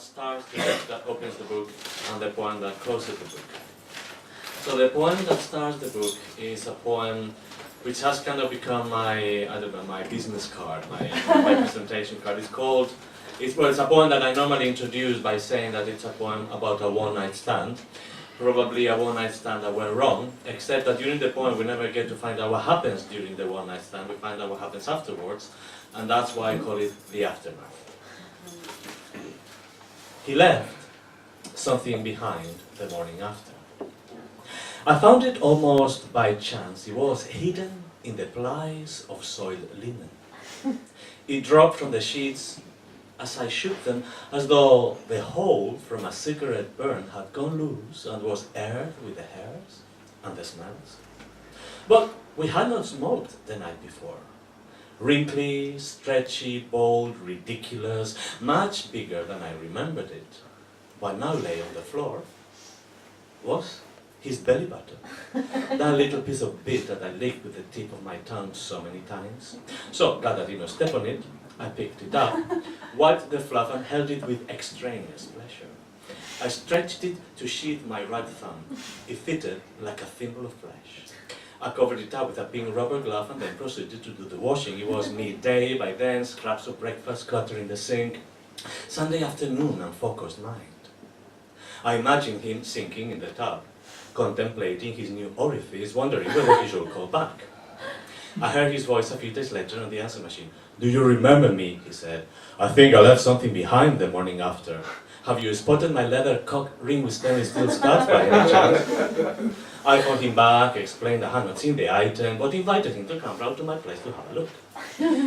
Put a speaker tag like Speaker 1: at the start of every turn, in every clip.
Speaker 1: that starts the book, that opens the book, and the poem that closes the book. So the poem that starts the book is a poem which has kind of become my, I don't know, my business card, my presentation card. It's a poem that I normally introduce by saying that it's a poem about a one-night stand. Probably a one-night stand that went wrong, except that during the poem we never get to find out what happens during the one-night stand, we find out what happens afterwards, and that's why I call it the aftermath. He left something behind the morning after. I found it almost by chance. It was hidden in the plies of soiled linen. It dropped from the sheets as I shook them, as though the hole from a cigarette burn had gone loose and was aired with the hairs and the smells. But we had not smoked the night before. Wrinkly, stretchy, bold, ridiculous, much bigger than I remembered it, what now lay on the floor was his belly button. That little piece of bit that I licked with the tip of my tongue so many times. So, glad I did not step on it, I picked it up, wiped the fluff and held it with extraneous pleasure. I stretched it to sheath my right thumb. It fitted like a thimble of flesh. I covered it up with a pink rubber glove and then proceeded to do the washing. It was midday by then, scraps of breakfast clutter in the sink. Sunday afternoon, unfocused mind. I imagined him sinking in the tub, contemplating his new orifice, wondering whether he should call back. I heard his voice a few days later on the answer machine. "Do you remember me?" he said. "I think I left something behind the morning after. Have you spotted my leather cock ring with stainless steel studs by any chance?" I phoned him back, explained I had not seen the item, but invited him to come round to my place to have a look.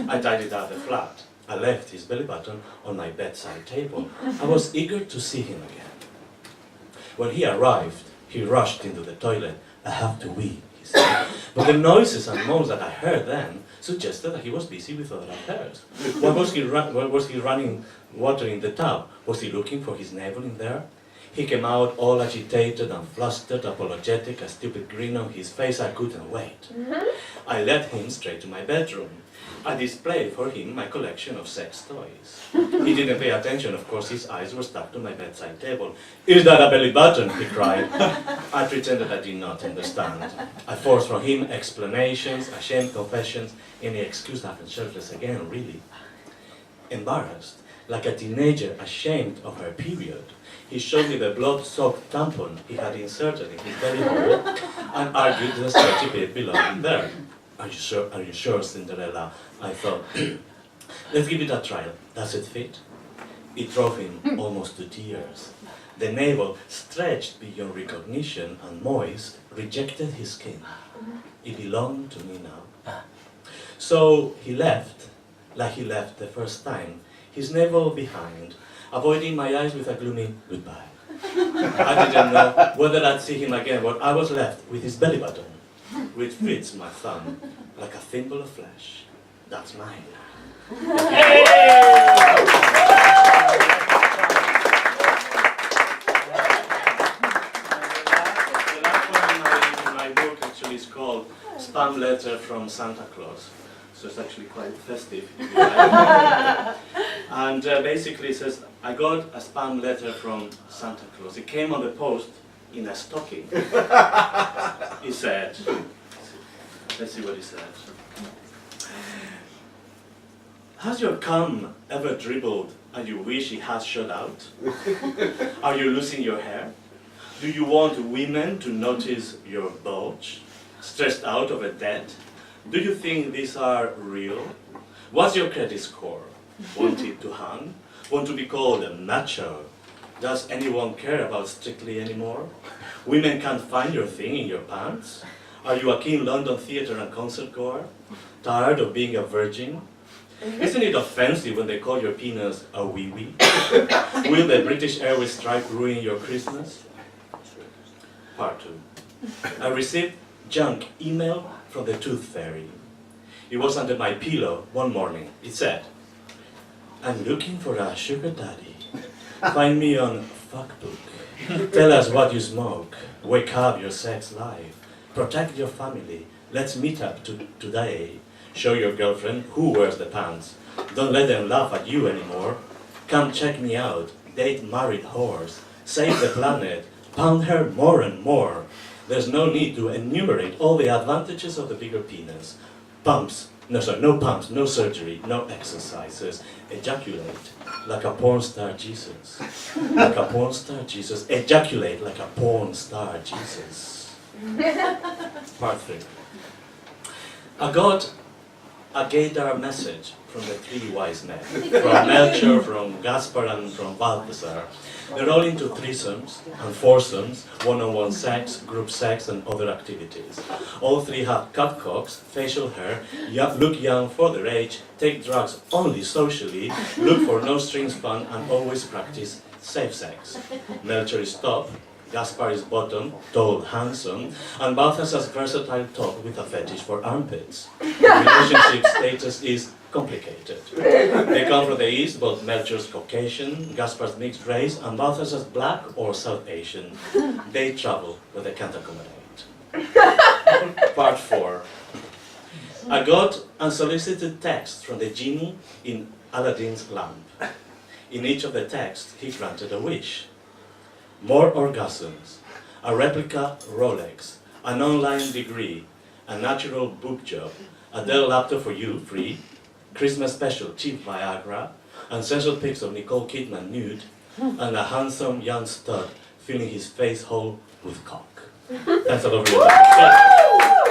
Speaker 1: I tidied up the flat. I left his belly button on my bedside table. I was eager to see him again. When he arrived, he rushed into the toilet. "I have to wee," he said. But the noises and moans that I heard then suggested that he was busy with other affairs. Why was he running water in the tub? Was he looking for his navel in there? He came out all agitated and flustered, apologetic, a stupid grin on his face. I couldn't wait. I led him straight to my bedroom. I displayed for him my collection of sex toys. He didn't pay attention, of course, his eyes were stuck to my bedside table. "Is that a belly button?" he cried. I pretended I did not understand. I forced from him explanations, ashamed confessions, any excuse to happen shirtless again, really. Embarrassed, like a teenager ashamed of her period, he showed me the blood-soaked tampon he had inserted in his belly hole and argued the stretchy bit belonging there. Are you sure, Cinderella? I thought. Let's give it a trial. Does it fit? It drove him almost to tears. The navel, stretched beyond recognition and moist, rejected his skin. It belonged to me now. So he left, like he left the first time, his navel behind, avoiding my eyes with a gloomy goodbye. I didn't know whether I'd see him again, but I was left with his belly button, which fits my thumb like a thimble of flesh. That's mine. The last one in my book actually is called Spam Letter from Santa Claus. So it's actually quite festive. If you like. And basically it says, I got a spam letter from Santa Claus. It came on the post in a stocking. He said, let's see what he said. Has your cum ever dribbled and you wish it had shot out? Are you losing your hair? Do you want women to notice your bulge? Stressed out over debt? Do you think these are real? What's your credit score? Want it to hang? Want to be called a macho? Does anyone care about Strictly anymore? Women can't find your thing in your pants? Are you a keen London theatre and concert goer? Tired of being a virgin? Isn't it offensive when they call your penis a wee-wee? Will the British Airways strike ruin your Christmas? Part 2. I received junk email from the Tooth Fairy. It was under my pillow one morning. It said, I'm looking for a sugar daddy. Find me on Fuckbook. Tell us what you smoke. Wake up your sex life. Protect your family. Let's meet up today. Show your girlfriend who wears the pants. Don't let them laugh at you anymore. Come check me out. date married whores, save the planet, pound her more and more. There's no need to enumerate all the advantages of the bigger penis. No pumps, no surgery, no exercises. Ejaculate like a porn star Jesus. Like a porn star Jesus. Ejaculate like a porn star Jesus. Part 3. I got a gaydar message from the 3 wise men, from Melchior, from Gaspar, and from Balthasar. They're all into threesomes and foursomes, one-on-one sex, group sex, and other activities. All 3 have cut cocks, facial hair, look young for their age, take drugs only socially, look for no-strings fun, and always practice safe sex. Melchior is top, Gaspar is bottom, tall, handsome, and Balthasar's versatile top with a fetish for armpits. The relationship status is complicated. They come from the East, both Melchior's Caucasian, Gaspar's mixed race, and Balthasar's Black or South Asian. They travel, but they can't accommodate. Part 4. I got unsolicited texts from the genie in Aladdin's lamp. In each of the texts, he granted a wish. More orgasms, a replica Rolex, an online degree, a natural boob job, a Dell laptop for you, free, Christmas special, cheap Viagra, uncensored pics of Nicole Kidman nude, and a handsome young stud filling his face whole with cock. Thanks a lot for your time.